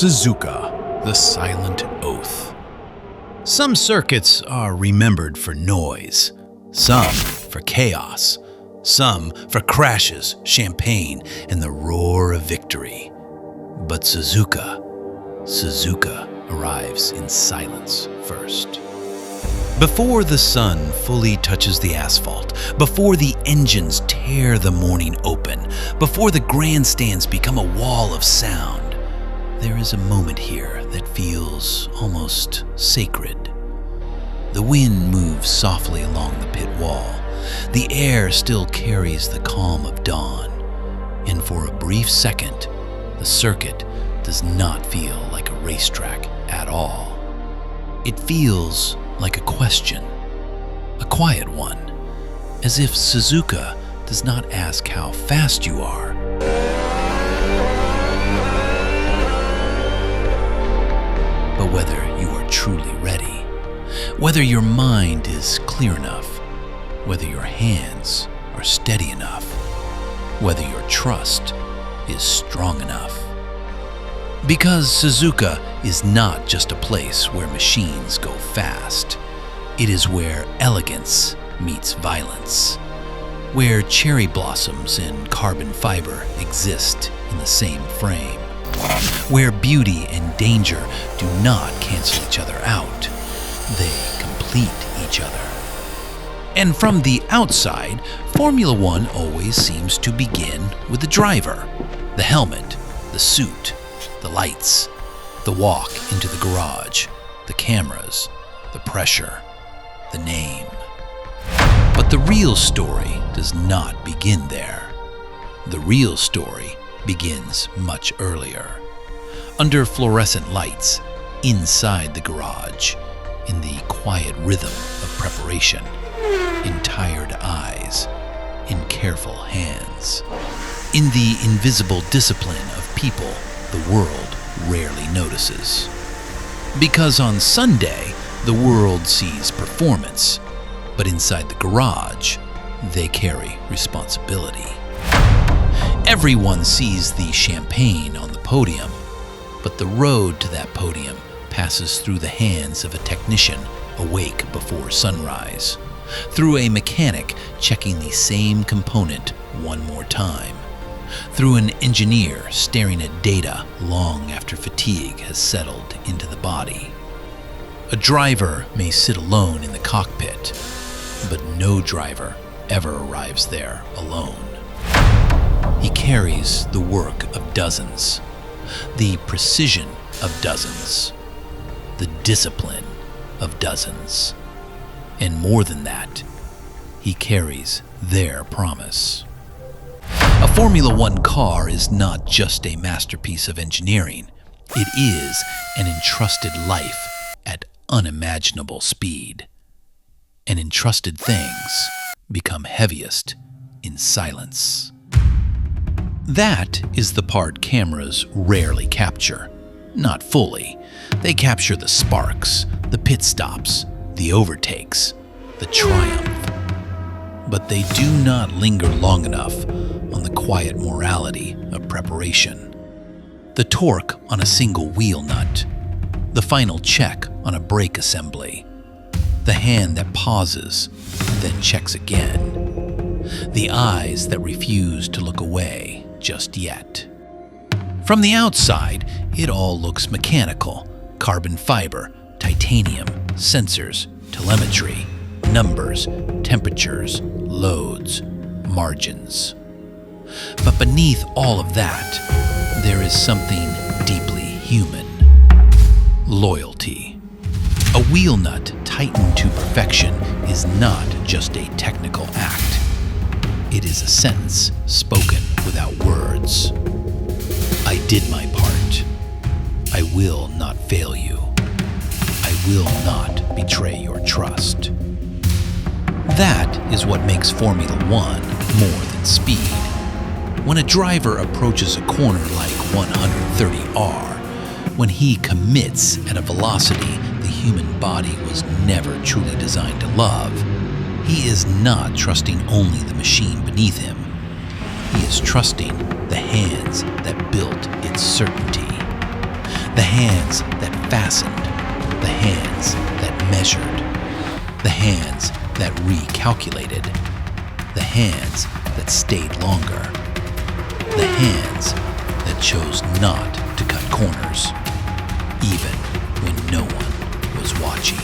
Suzuka, the silent oath. Some circuits are remembered for noise, some for chaos, some for crashes, champagne, and the roar of victory. But Suzuka arrives in silence first. Before the sun fully touches the asphalt, before the engines tear the morning open, before the grandstands become a wall of sound, there is a moment here that feels almost sacred. The wind moves softly along the pit wall. The air still carries the calm of dawn. And for a brief second, the circuit does not feel like a racetrack at all. It feels like a question, a quiet one, as if Suzuka does not ask how fast you are, but whether you are truly ready, whether your mind is clear enough, whether your hands are steady enough, whether your trust is strong enough. Because Suzuka is not just a place where machines go fast. It is where elegance meets violence, where cherry blossoms and carbon fiber exist in the same frame, where beauty and danger do not cancel each other out. They complete each other. And from the outside, Formula One always seems to begin with the driver, the helmet, the suit, the lights, the walk into the garage, the cameras, the pressure, the name. But the real story does not begin there. The real story begins much earlier, under fluorescent lights, inside the garage, in the quiet rhythm of preparation, in tired eyes, in careful hands, in the invisible discipline of people the world rarely notices. Because on Sunday, the world sees performance, but inside the garage, they carry responsibility. Everyone sees the champagne on the podium, but the road to that podium passes through the hands of a technician awake before sunrise, through a mechanic checking the same component one more time, through an engineer staring at data long after fatigue has settled into the body. A driver may sit alone in the cockpit, but no driver ever arrives there alone. He carries the work of dozens, the precision of dozens, the discipline of dozens. And more than that, he carries their promise. A Formula One car is not just a masterpiece of engineering. It is an entrusted life at unimaginable speed. And entrusted things become heaviest in silence. That is the part cameras rarely capture. Not fully. They capture the sparks, the pit stops, the overtakes, the triumph. But they do not linger long enough on the quiet morality of preparation. The torque on a single wheel nut, the final check on a brake assembly, the hand that pauses, then checks again, the eyes that refuse to look away just yet. From the outside, it all looks mechanical: carbon fiber, titanium, sensors, telemetry, numbers, temperatures, loads, margins. But beneath all of that, there is something deeply human: loyalty. A wheel nut tightened to perfection is not just a technical act. It is a sentence spoken without words. I did my part. I will not fail you. I will not betray your trust. That is what makes Formula One more than speed. When a driver approaches a corner like 130R, when he commits at a velocity the human body was never truly designed to love, he is not trusting only the machine beneath him. He is trusting the hands that built its certainty. The hands that fastened, the hands that measured, the hands that recalculated, the hands that stayed longer, the hands that chose not to cut corners, even when no one was watching.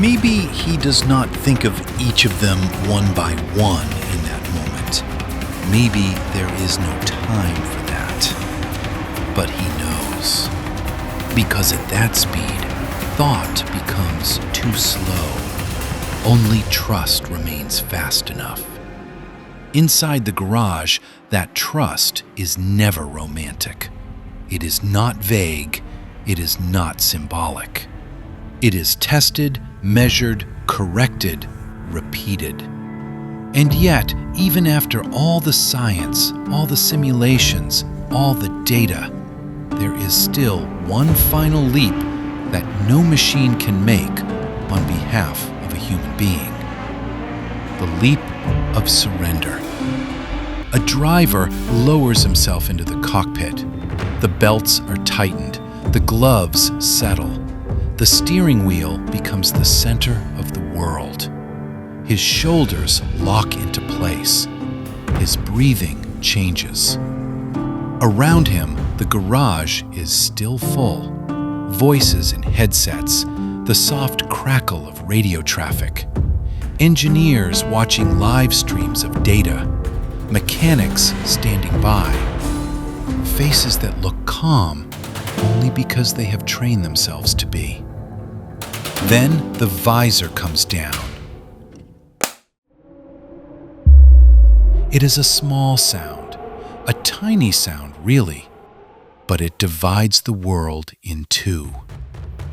Maybe he does not think of each of them one by one in that moment. Maybe there is no time for that. But he knows. Because at that speed, thought becomes too slow. Only trust remains fast enough. Inside the garage, that trust is never romantic. It is not vague. It is not symbolic. It is tested, measured, corrected, repeated. And yet, even after all the science, all the simulations, all the data, there is still one final leap that no machine can make on behalf of a human being. The leap of surrender. A driver lowers himself into the cockpit. The belts are tightened. The gloves settle. The steering wheel becomes the center of the world. His shoulders lock into place. His breathing changes. Around him, the garage is still full. Voices in headsets, the soft crackle of radio traffic. Engineers watching live streams of data. Mechanics standing by. Faces that look calm only because they have trained themselves to be. Then the visor comes down. It is a small sound, a tiny sound really, but it divides the world in two.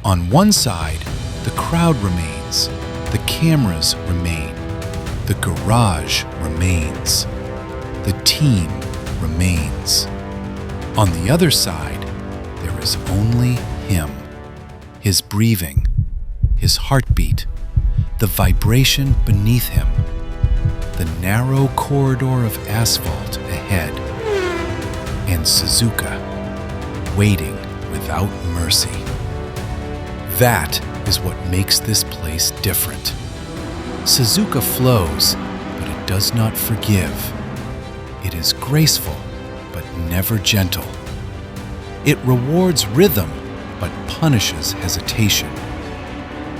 On one side, the crowd remains, the cameras remain, the garage remains, the team remains. On the other side, there is only him, his breathing, his heartbeat, the vibration beneath him, the narrow corridor of asphalt ahead, and Suzuka, waiting without mercy. That is what makes this place different. Suzuka flows, but it does not forgive. It is graceful, but never gentle. It rewards rhythm, but punishes hesitation.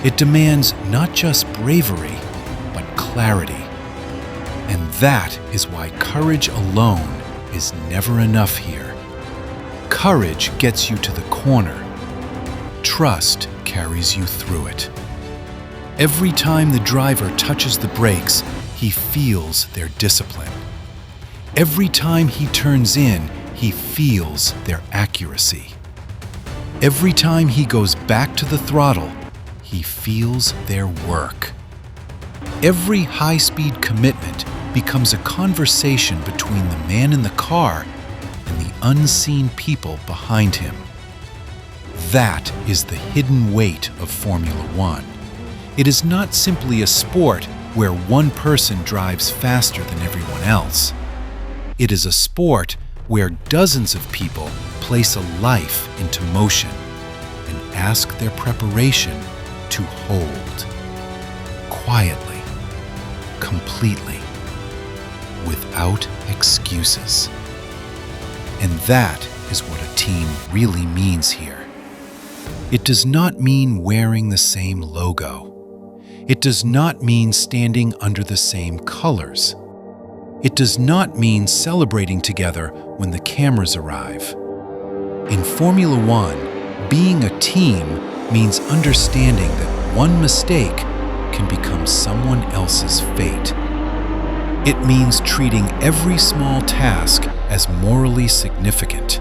It demands not just bravery, but clarity. And that is why courage alone is never enough here. Courage gets you to the corner. Trust carries you through it. Every time the driver touches the brakes, he feels their discipline. Every time he turns in, he feels their accuracy. Every time he goes back to the throttle, he feels their work. Every high-speed commitment becomes a conversation between the man in the car and the unseen people behind him. That is the hidden weight of Formula One. It is not simply a sport where one person drives faster than everyone else. It is a sport where dozens of people place a life into motion and ask their preparation to hold. Quietly, completely, without excuses. And that is what a team really means here. It does not mean wearing the same logo. It does not mean standing under the same colors. It does not mean celebrating together when the cameras arrive. In Formula One, being a team means understanding that one mistake can become someone else's fate. It means treating every small task as morally significant.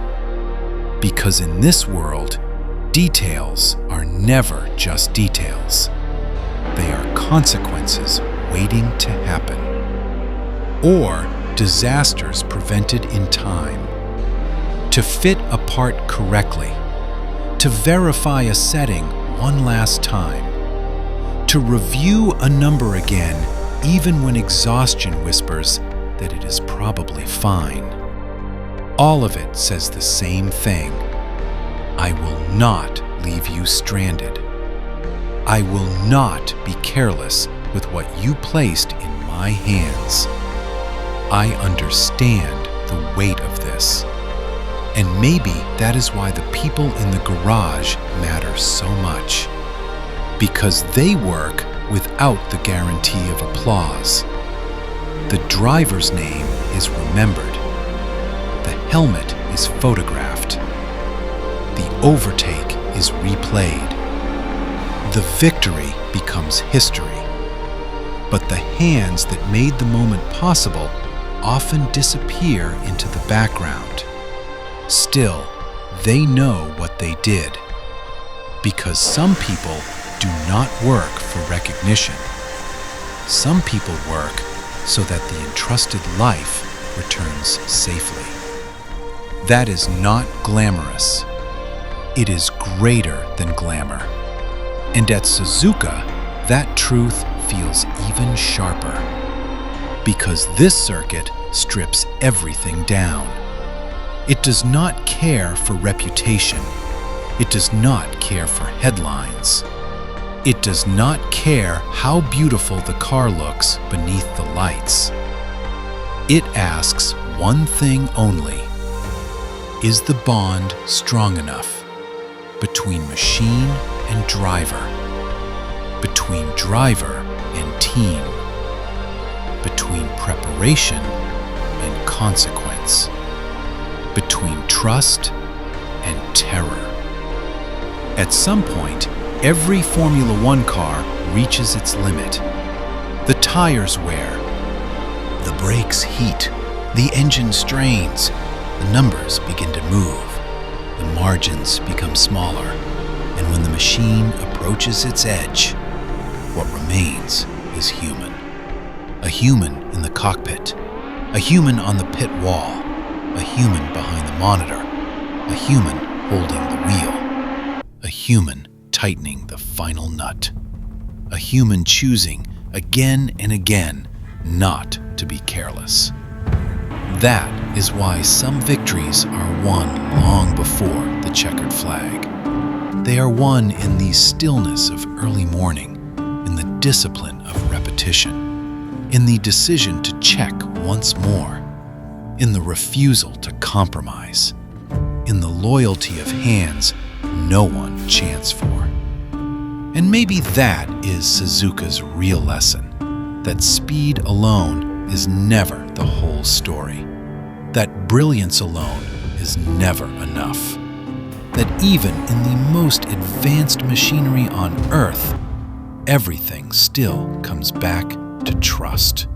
Because in this world, details are never just details. They are consequences waiting to happen. Or disasters prevented in time. To fit a part correctly. To verify a setting one last time. To review a number again, even when exhaustion whispers that it is probably fine. All of it says the same thing. I will not leave you stranded. I will not be careless with what you placed in my hands. I understand the weight of this. And maybe that is why the people in the garage matter so much. Because they work without the guarantee of applause. The driver's name is remembered. The helmet is photographed. The overtake is replayed. The victory becomes history. But the hands that made the moment possible often disappear into the background. Still, they know what they did. Because some people do not work for recognition. Some people work so that the entrusted life returns safely. That is not glamorous. It is greater than glamour. And at Suzuka, that truth feels even sharper. Because this circuit strips everything down. It does not care for reputation. It does not care for headlines. It does not care how beautiful the car looks beneath the lights. It asks one thing only. Is the bond strong enough between machine and driver, between driver and team, between preparation and consequence, between trust and terror? At some point, every Formula One car reaches its limit. The tires wear, the brakes heat, the engine strains, the numbers begin to move, the margins become smaller, and when the machine approaches its edge, what remains is human. A human in the cockpit, a human on the pit wall, a human behind the monitor, a human holding the wheel, a human tightening the final nut, a human choosing again and again not to be careless. That is why some victories are won long before the checkered flag. They are won in the stillness of early morning, in the discipline of repetition, in the decision to check once more, in the refusal to compromise, in the loyalty of hands no one chants for. And maybe that is Suzuka's real lesson, that speed alone is never the whole story, that brilliance alone is never enough, that even in the most advanced machinery on Earth, everything still comes back to trust.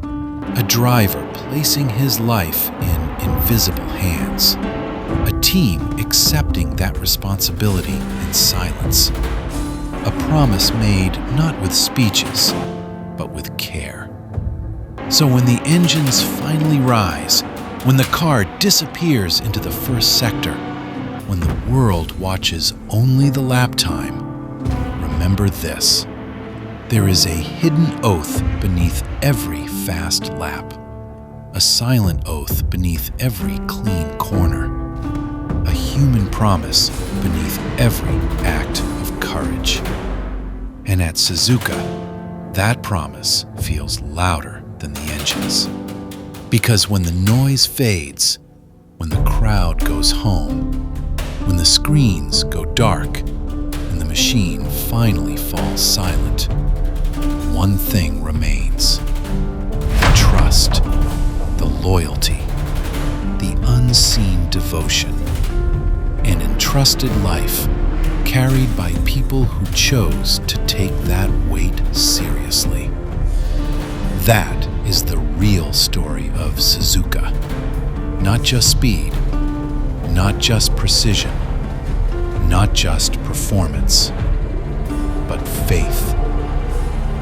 A driver placing his life in invisible hands. A team accepting that responsibility in silence. A promise made not with speeches, but with care. So when the engines finally rise, when the car disappears into the first sector, when the world watches only the lap time, remember this. There is a hidden oath beneath every fast lap, a silent oath beneath every clean corner, a human promise beneath every act of courage. And at Suzuka, that promise feels louder than the engines. Because when the noise fades, when the crowd goes home, when the screens go dark, and the machine finally falls silent, one thing remains. The trust, the loyalty, the unseen devotion, an entrusted life carried by people who chose to take that weight seriously. That is the real story of Suzuka. Not just speed, not just precision, not just performance, but faith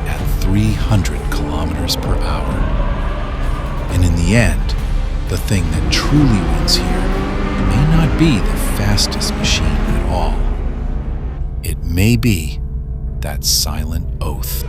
at 300 kilometers per hour. And in the end, the thing that truly wins here may not be the fastest machine at all. It may be that silent oath.